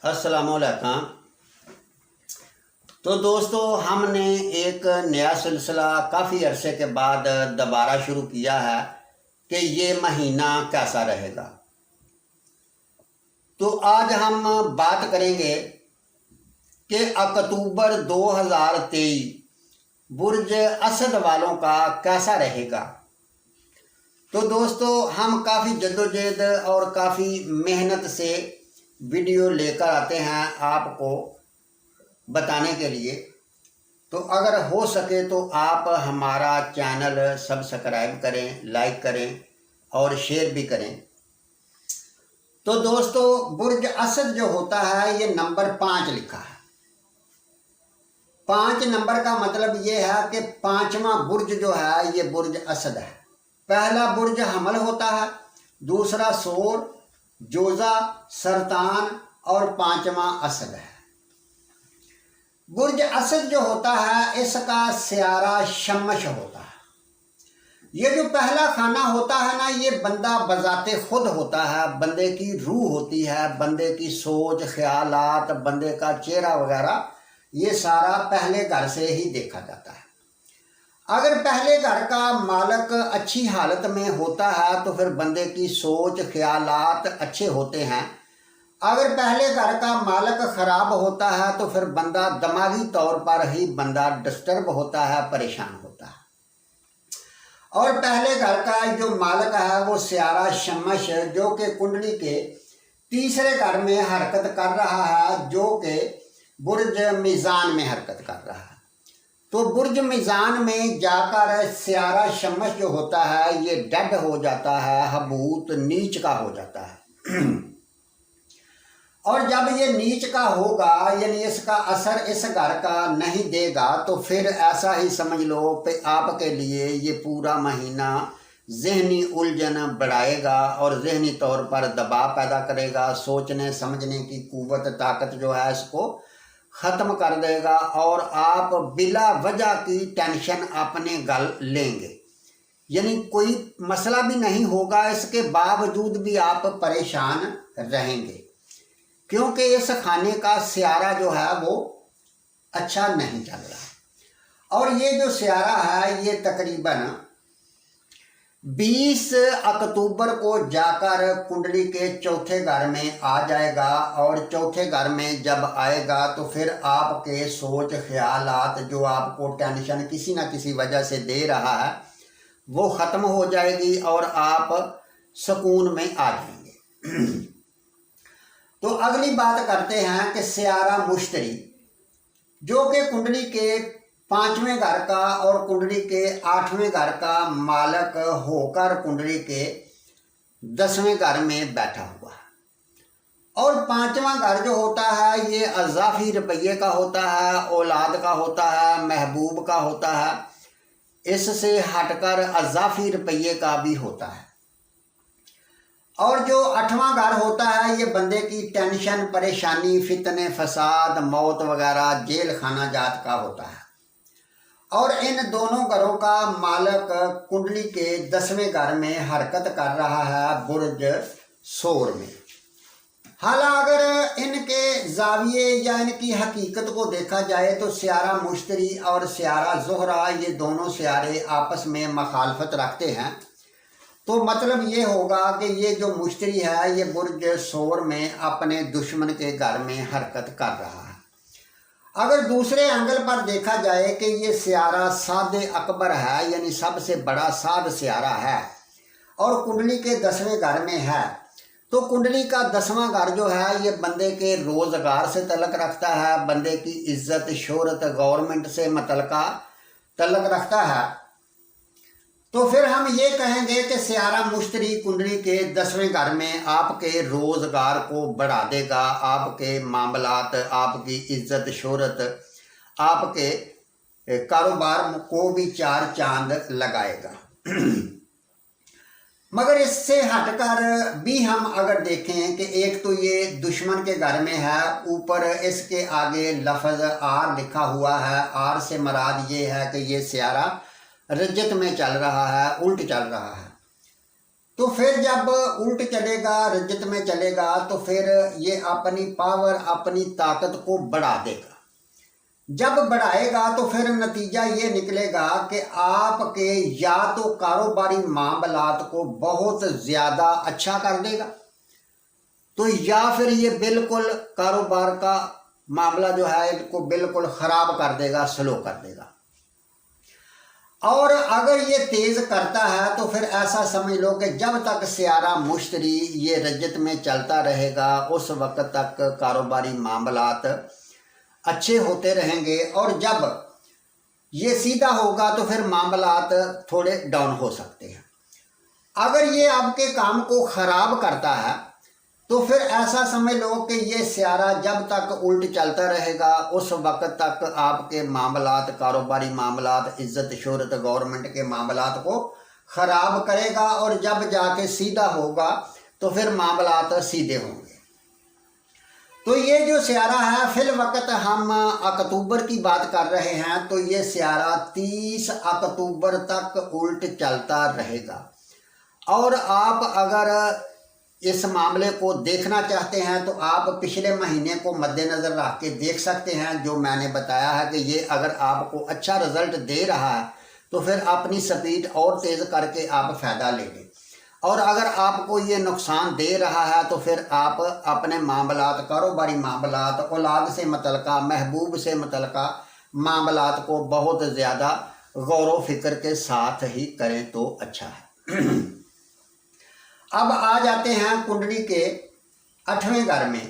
अस्सलाम वालेकुम। तो दोस्तों, हमने एक नया सिलसिला काफ़ी अरसे के बाद दोबारा शुरू किया है कि ये महीना कैसा रहेगा। तो आज हम बात करेंगे कि अक्टूबर 2023 बुर्ज असद वालों का कैसा रहेगा। तो दोस्तों, हम काफ़ी जद्दोजहद और काफ़ी मेहनत से वीडियो लेकर आते हैं आपको बताने के लिए। तो अगर हो सके तो आप हमारा चैनल सब्सक्राइब करें, लाइक करें और शेयर भी करें। तो दोस्तों, बुर्ज असद जो होता है ये नंबर 5 लिखा है। 5 नंबर का मतलब ये है कि 5वां बुर्ज जो है ये बुर्ज असद है। पहला बुर्ज हमल होता है, दूसरा सोर, जोजा, सरतान और 5वां असद है। बुर्ज असद जो होता है इसका सियारा शमश होता है। ये जो पहला खाना होता है ना, ये बंदा बजाते खुद होता है, बंदे की रूह होती है, बंदे की सोच, ख्यालात, बंदे का चेहरा वगैरह ये सारा पहले घर से ही देखा जाता है। अगर पहले घर का मालिक अच्छी हालत में होता है तो फिर बंदे की सोच, ख्यालात अच्छे होते हैं। अगर पहले घर का मालिक ख़राब होता है तो फिर बंदा दिमागी तौर पर ही बंदा डिस्टर्ब होता है, परेशान होता है। और पहले घर का जो मालिक है वो सियारा शमश जो कि कुंडली के तीसरे घर में हरकत कर रहा है, जो कि बुर्ज मीज़ान में हरकत कर रहा है। तो बुर्ज मीज़ान में जाकर सियारा शमश जो होता है ये डेड हो जाता है, हबूत नीच का हो जाता है। और जब ये नीच का होगा यानी इसका असर इस घर का नहीं देगा तो फिर ऐसा ही समझ लो कि आपके लिए ये पूरा महीना ज़हनी उलझन बढ़ाएगा और ज़हनी तौर पर दबाव पैदा करेगा। सोचने समझने की कुव्वत, ताकत जो है इसको ख़त्म कर देगा और आप बिला वजह की टेंशन अपने गल लेंगे। यानी कोई मसला भी नहीं होगा, इसके बावजूद भी आप परेशान रहेंगे क्योंकि इस खाने का सियारा जो है वो अच्छा नहीं चल रहा। और ये जो सियारा है ये तकरीबन 20 अक्टूबर को जाकर कुंडली के चौथे घर में आ जाएगा। और चौथे घर में जब आएगा तो फिर आपके सोच ख्यालात जो आपको टेंशन किसी न किसी वजह से दे रहा है वो ख़त्म हो जाएगी और आप सुकून में आ जाएंगे। तो अगली बात करते हैं कि सियारा मुश्तरी जो कि कुंडली के 5वें घर का और कुंडली के 8वें घर का मालिक होकर कुंडली के 10वें घर में बैठा हुआ है। और 5वां घर जो होता है ये अज़ाफ़ी रुपये का होता है, औलाद का होता है, महबूब का होता है। इससे हटकर अज़ाफ़ी रुपये का भी होता है। और जो 8वां घर होता है ये बंदे की टेंशन, परेशानी, फितने, फसाद, मौत वगैरह, जेल खाना जात का होता है। और इन दोनों घरों का मालिक कुंडली के 10वें घर में हरकत कर रहा है बुर्ज सोर में। हालांकि अगर इनके जाविये या इनकी हकीकत को देखा जाए तो सियारा मुश्तरी और सियारा ज़ोहरा ये दोनों सियारे आपस में मखालफत रखते हैं। तो मतलब ये होगा कि ये जो मुश्तरी है ये बुर्ज सोर में अपने दुश्मन के घर में हरकत कर रहा है। अगर दूसरे एंगल पर देखा जाए कि ये सियारा सादे अकबर है यानी सबसे बड़ा साद सियारा है और कुंडली के 10वें घर में है, तो कुंडली का 10वां घर जो है ये बंदे के रोज़गार से तल्लक रखता है, बंदे की इज्जत, शोहरत, गवर्नमेंट से तल्लक रखता है। तो फिर हम ये कहेंगे कि सियारा मुश्तरी कुंडली के 10वें घर में आपके रोज़गार को बढ़ा देगा, आपके मामलात, आपकी इज्जत, शोहरत, आपके कारोबार को भी 4 चांद लगाएगा। मगर इससे हटकर भी हम अगर देखें कि एक तो ये दुश्मन के घर में है, ऊपर इसके आगे लफ्ज़ आर लिखा हुआ है। आर से मराद ये है कि ये सियारा रजत में चल रहा है, उल्ट चल रहा है। तो फिर जब उल्ट चलेगा, रजत में चलेगा, तो फिर ये अपनी पावर, अपनी ताकत को बढ़ा देगा। जब बढ़ाएगा तो फिर नतीजा ये निकलेगा कि आपके या तो कारोबारी मामलात को बहुत ज़्यादा अच्छा कर देगा, तो या फिर ये बिल्कुल कारोबार का मामला जो है इसको बिल्कुल ख़राब कर देगा, स्लो कर देगा। और अगर ये तेज़ करता है तो फिर ऐसा समझ लो कि जब तक सियारा मुश्तरी ये रजत में चलता रहेगा उस वक्त तक कारोबारी मामलात अच्छे होते रहेंगे, और जब ये सीधा होगा तो फिर मामलात थोड़े डाउन हो सकते हैं। अगर ये आपके काम को ख़राब करता है तो फिर ऐसा समझ लो कि ये सियारा जब तक उल्ट चलता रहेगा उस वक्त तक आपके मामलात, कारोबारी मामलात, इज़्ज़त शोहरत, गवर्नमेंट के मामलात को ख़राब करेगा, और जब जाके सीधा होगा तो फिर मामलात सीधे होंगे। तो ये जो सियारा है, फिल वक्त हम अक्टूबर की बात कर रहे हैं, तो ये सियारा 30 अक्टूबर तक उल्ट चलता रहेगा। और आप अगर इस मामले को देखना चाहते हैं तो आप पिछले महीने को मद्देनज़र रख के देख सकते हैं, जो मैंने बताया है कि ये अगर आपको अच्छा रिज़ल्ट दे रहा है तो फिर अपनी स्पीड और तेज़ करके आप फ़ायदा ले लें, और अगर आपको ये नुकसान दे रहा है तो फिर आप अपने मामलात, कारोबारी मामलात, औलाद से मुतल्लिका, महबूब से मुतल्लिका मामलात को बहुत ज़्यादा गौर व फिक्र के साथ ही करें तो अच्छा है। अब आ जाते हैं कुंडली के 8वें घर में।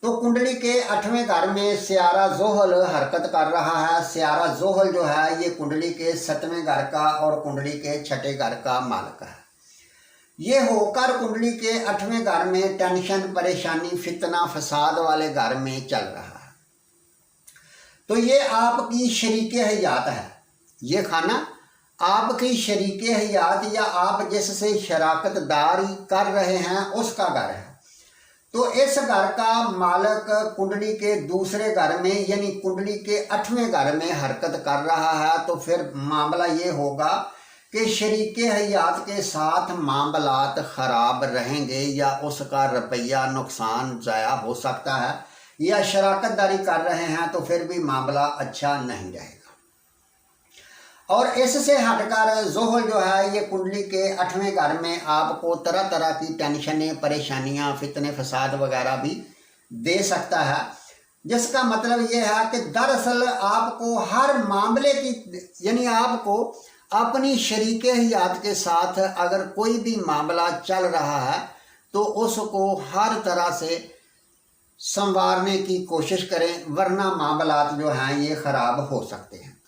तो कुंडली के 8वें घर में सियारा ज़ोहल हरकत कर रहा है। सियारा ज़ोहल जो है ये कुंडली के 7वें घर का और कुंडली के 6ठे घर का मालिक है। ये होकर कुंडली के 8वें घर में टेंशन, परेशानी, फितना, फसाद वाले घर में चल रहा है। तो ये आपकी शरीके हयात है। ये खाना आपकी शरीके हयात या आप जिससे शराकतदारी कर रहे हैं उसका घर है। तो इस घर का मालिक कुंडली के दूसरे घर में यानी कुंडली के 8वें घर में हरकत कर रहा है। तो फिर मामला ये होगा कि शरीके हयात के साथ मामलात ख़राब रहेंगे, या उसका रुपया नुकसान ज़ाया हो सकता है, या शराकतदारी कर रहे हैं तो फिर भी मामला अच्छा नहीं रहेगा। और इससे हटकर ज़ोहल जो है ये कुंडली के 8वें घर में आपको तरह तरह की टेंशनें, परेशानियां, फितने, फसाद वगैरह भी दे सकता है, जिसका मतलब ये है कि दरअसल आपको हर मामले की यानी आपको अपनी शरीके हयात के साथ अगर कोई भी मामला चल रहा है तो उसको हर तरह से संवारने की कोशिश करें, वरना मामलात जो हैं ये ख़राब हो सकते हैं।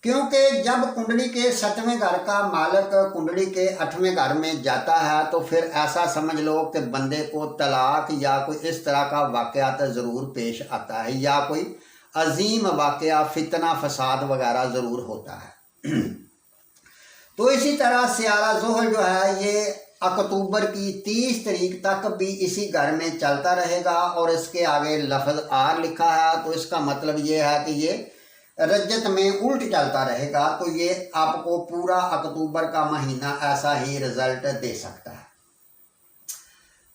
क्योंकि जब कुंडली के 7वें घर का मालिक कुंडली के 8वें घर में जाता है तो फिर ऐसा समझ लो कि बंदे को तलाक या कोई इस तरह का वाक़यात ज़रूर पेश आता है, या कोई अजीम वाक़या, फितना, फसाद वगैरह ज़रूर होता है। तो इसी तरह सियारा ज़ोहल जो है ये अक्टूबर की 30 तारीख तक भी इसी घर में चलता रहेगा, और इसके आगे लफ्ज़ आर लिखा है, तो इसका मतलब ये है कि ये रजत में उल्ट चलता रहेगा। तो ये आपको पूरा अक्टूबर का महीना ऐसा ही रिज़ल्ट दे सकता है।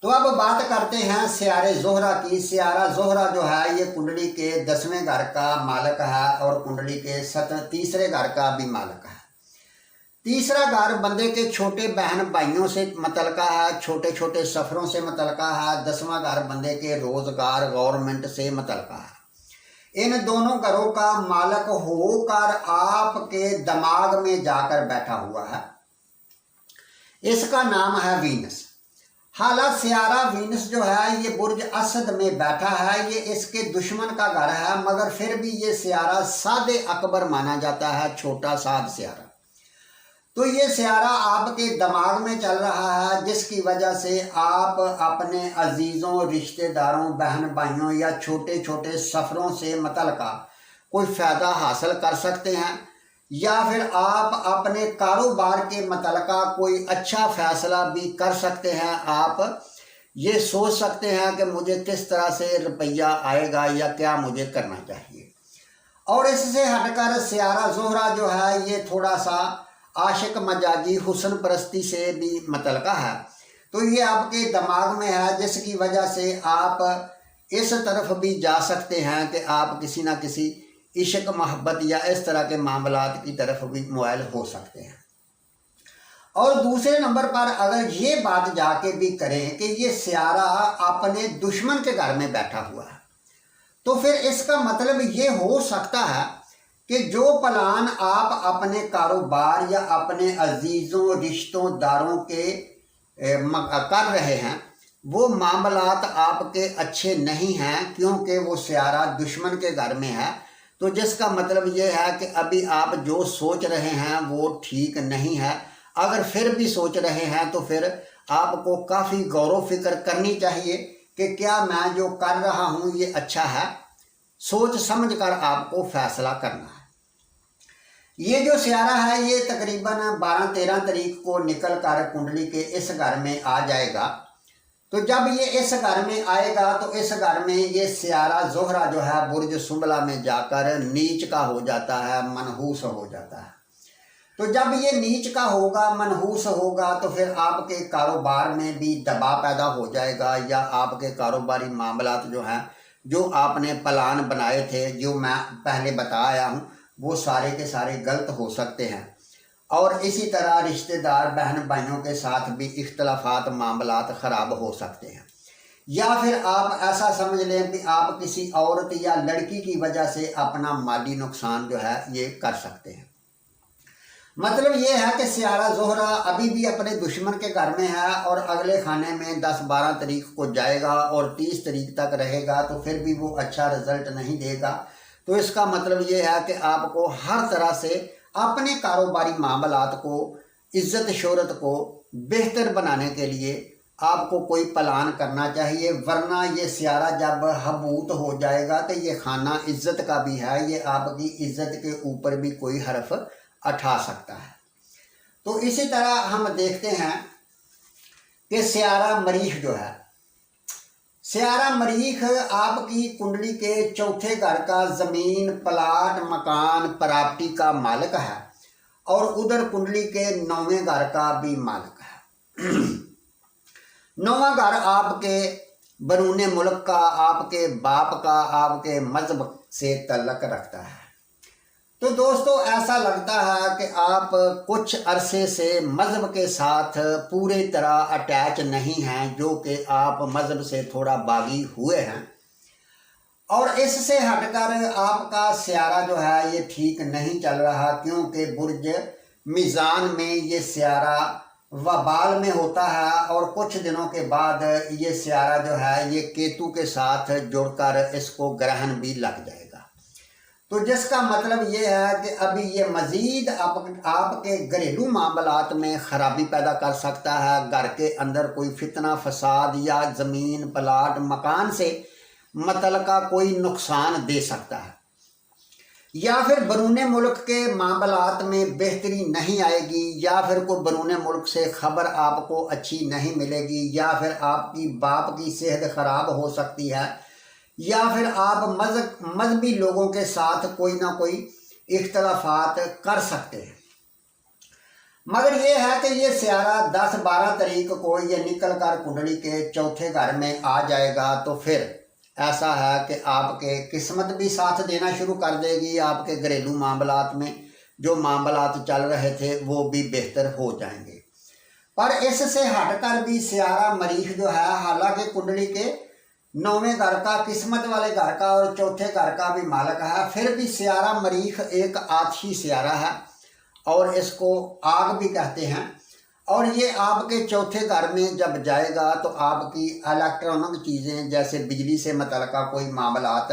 तो अब बात करते हैं सियारे ज़ोहरा की। सियारा ज़ोहरा जो है ये कुंडली के 10वें घर का मालिक है और कुंडली के तीसरे घर का भी मालिक है। तीसरा घर बंदे के छोटे बहन भाइयों से मुतल्लिका है, छोटे छोटे सफ़रों से मुतल्लिका है। 10वां घर बंदे के रोज़गार, गवर्नमेंट से मुतल्लिका है। इन दोनों घरों का मालिक होकर आपके दिमाग में जाकर बैठा हुआ है। इसका नाम है वीनस। हालांकि सियारा वीनस जो है ये बुर्ज असद में बैठा है, ये इसके दुश्मन का घर है, मगर फिर भी ये सियारा सादे अकबर माना जाता है, छोटा साद सियारा। तो ये सियारा आपके दिमाग में चल रहा है, जिसकी वजह से आप अपने अजीज़ों, रिश्तेदारों, बहन भाइयों या छोटे छोटे सफ़रों से मुतल्लिका कोई फ़ायदा हासिल कर सकते हैं, या फिर आप अपने कारोबार के मुतल्लिका कोई अच्छा फ़ैसला भी कर सकते हैं। आप ये सोच सकते हैं कि मुझे किस तरह से रुपया आएगा या क्या मुझे करना चाहिए। और इससे हटकर सियारा ज़ोहरा जो है ये थोड़ा सा आशिक मजाजी हुस्न परस्ती से भी मतलका है। तो ये आपके दिमाग में है, जिसकी वजह से आप इस तरफ भी जा सकते हैं कि आप किसी ना किसी इश्क मोहब्बत या इस तरह के मामलात की तरफ भी मोइल हो सकते हैं। और दूसरे नंबर पर अगर ये बात जाके भी करें कि ये सियारा अपने दुश्मन के घर में बैठा हुआ है, तो फिर इसका मतलब ये हो सकता है कि जो प्लान आप अपने कारोबार या अपने अजीज़ों रिश्तेदारों के कर रहे हैं, वो मामलात आपके अच्छे नहीं हैं, क्योंकि वो सियारा दुश्मन के घर में है। तो जिसका मतलब ये है कि अभी आप जो सोच रहे हैं वो ठीक नहीं है। अगर फिर भी सोच रहे हैं तो फिर आपको काफ़ी गौर व फिक्र करनी चाहिए कि क्या मैं जो कर रहा हूँ ये अच्छा है। सोच समझ कर आपको फैसला करना है। ये जो सियारा है ये तकरीबन 12-13 तारीख को निकल कर कुंडली के इस घर में आ जाएगा। तो जब ये इस घर में आएगा तो इस घर में ये सियारा ज़ोहरा जो है बुर्ज सुंबला में जाकर नीच का हो जाता है, मनहूस हो जाता है। तो जब ये नीच का होगा, मनहूस होगा, तो फिर आपके कारोबार में भी दबाव पैदा हो जाएगा, या आपके कारोबारी मामलात जो हैं, जो आपने प्लान बनाए थे, जो मैं पहले बताया हूँ, वो सारे के सारे गलत हो सकते हैं। और इसी तरह रिश्तेदार बहन भाइयों के साथ भी इख्तलाफात मामलात ख़राब हो सकते हैं। या फिर आप ऐसा समझ लें कि आप किसी औरत या लड़की की वजह से अपना माली नुकसान जो है ये कर सकते हैं। मतलब ये है कि सियारा ज़ोहरा अभी भी अपने दुश्मन के घर में है और अगले खाने में 10-12 तारीख को जाएगा और 30 तारीख तक रहेगा, तो फिर भी वो अच्छा रिज़ल्ट नहीं देगा। तो इसका मतलब ये है कि आपको हर तरह से अपने कारोबारी मामलात को, इज़्ज़त शोहरत को बेहतर बनाने के लिए आपको कोई प्लान करना चाहिए, वरना ये सियारा जब हबूत हो जाएगा तो ये खाना इज़्ज़त का भी है, ये आपकी इज़्ज़त के ऊपर भी कोई हर्फ उठा सकता है। तो इसी तरह हम देखते हैं कि सियारा मरीख जो है, सियारा मरीख आपकी कुंडली के चौथे घर का ज़मीन, प्लाट, मकान, प्रॉपर्टी का मालिक है और उधर कुंडली के 9वें घर का भी मालिक है। 9वां घर आपके बरूने मुल्क का, आपके बाप का, आपके मजहब से तल्लक रखता है। तो दोस्तों ऐसा लगता है कि आप कुछ अरसे से मज़हब के साथ पूरी तरह अटैच नहीं हैं, जो कि आप मज़हब से थोड़ा बागी हुए हैं, और इससे हटकर आपका सियारा जो है ये ठीक नहीं चल रहा, क्योंकि बुर्ज मीज़ान में ये सियारा वबाल में होता है और कुछ दिनों के बाद ये सियारा जो है ये केतु के साथ जुड़कर इसको ग्रहण भी लग जाएगा। तो जिसका मतलब ये है कि अभी ये मज़ीद आपके घरेलू मामलात में ख़राबी पैदा कर सकता है। घर के अंदर कोई फितना फसाद या ज़मीन, प्लाट, मकान से मुतल्लिका कोई नुकसान दे सकता है, या फिर बरूने मुल्क के मामलात में बेहतरी नहीं आएगी, या फिर कोई बरूने मुल्क से ख़बर आपको अच्छी नहीं मिलेगी, या फिर आपकी बाप की सेहत ख़राब हो सकती है, या फिर आप मजहबी लोगों के साथ कोई ना कोई इख्तलाफात कर सकते हैं। मगर ये है कि ये सियारा 10-12 तारीख को ये निकल कर कुंडली के चौथे घर में आ जाएगा। तो फिर ऐसा है कि आपके किस्मत भी साथ देना शुरू कर देगी, आपके घरेलू मामलात में जो मामलात चल रहे थे वो भी बेहतर हो जाएंगे। पर इससे हटकर भी सियारा मरीख जो है, हालांकि कुंडली के 9वें घर का, किस्मत वाले घर का और चौथे घर का भी मालिक है, फिर भी सियारा मरीख एक आतशी सियारा है और इसको आग भी कहते हैं। और ये आपके चौथे घर में जब जाएगा तो आपकी इलेक्ट्रॉनिक चीज़ें जैसे बिजली से मुतल्लिका कोई मामलात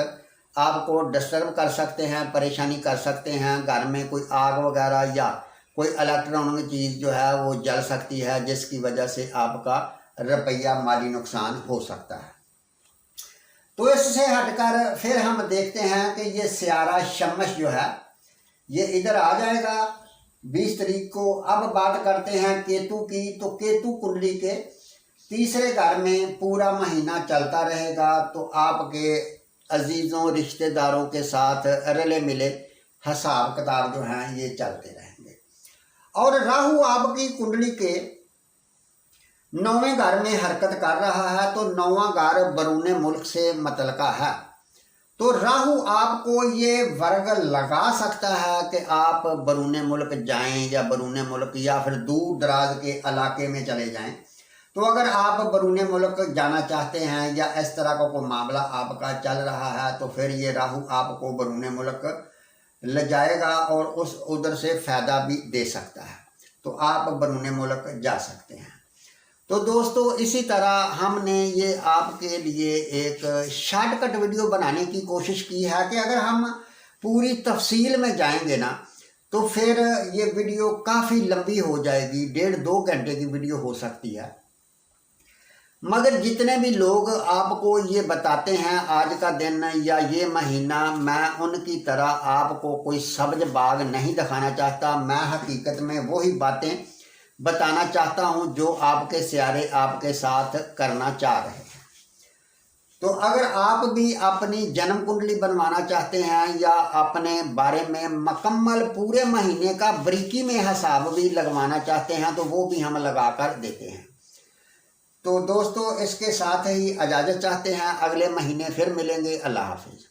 आपको डिस्टर्ब कर सकते हैं, परेशानी कर सकते हैं। घर में कोई आग वगैरह या कोई इलेक्ट्रॉनिक चीज़ जो है वो जल सकती है, जिसकी वजह से आपका रुपया माली नुकसान हो सकता है। तो इससे हटकर फिर हम देखते हैं कि ये सियारा शमश जो है ये इधर आ जाएगा 20 तारीख को। अब बात करते हैं केतु की। तो केतु कुंडली के तीसरे घर में पूरा महीना चलता रहेगा। तो आपके अजीज़ों रिश्तेदारों के साथ रले मिले हिसाब किताब जो हैं ये चलते रहेंगे। और राहु आपकी कुंडली के 9वें घर में हरकत कर रहा है, तो 9वां घर बैरून मुल्क से मुतल्लिका है। तो राहु आपको ये वर्ग लगा सकता है कि आप बैरून मुल्क जाएं या बैरून मुल्क या फिर दूर दराज के इलाके में चले जाएं। तो अगर आप बैरून मुल्क जाना चाहते हैं या इस तरह का कोई मामला आपका चल रहा है, तो फिर ये राहु आपको बैरून मुल्क ले जाएगा और उधर से फ़ायदा भी दे सकता है, तो आप बैरून मुल्क जा सकते हैं। तो दोस्तों, इसी तरह हमने ये आपके लिए एक शॉर्टकट वीडियो बनाने की कोशिश की है कि अगर हम पूरी तफसील में जाएंगे ना, तो फिर ये वीडियो काफ़ी लंबी हो जाएगी, 1.5-2 घंटे की वीडियो हो सकती है। मगर जितने भी लोग आपको ये बताते हैं आज का दिन या ये महीना, मैं उनकी तरह आपको कोई सब्ज बाग नहीं दिखाना चाहता। मैं हकीकत में वही बातें बताना चाहता हूं जो आपके सियारे आपके साथ करना चाह रहे हैं। तो अगर आप भी अपनी जन्म कुंडली बनवाना चाहते हैं या अपने बारे में मुकम्मल पूरे महीने का बरीकी में हिसाब भी लगवाना चाहते हैं, तो वो भी हम लगा कर देते हैं। तो दोस्तों, इसके साथ ही इजाज़त चाहते हैं, अगले महीने फिर मिलेंगे। अल्लाह हाफिज़।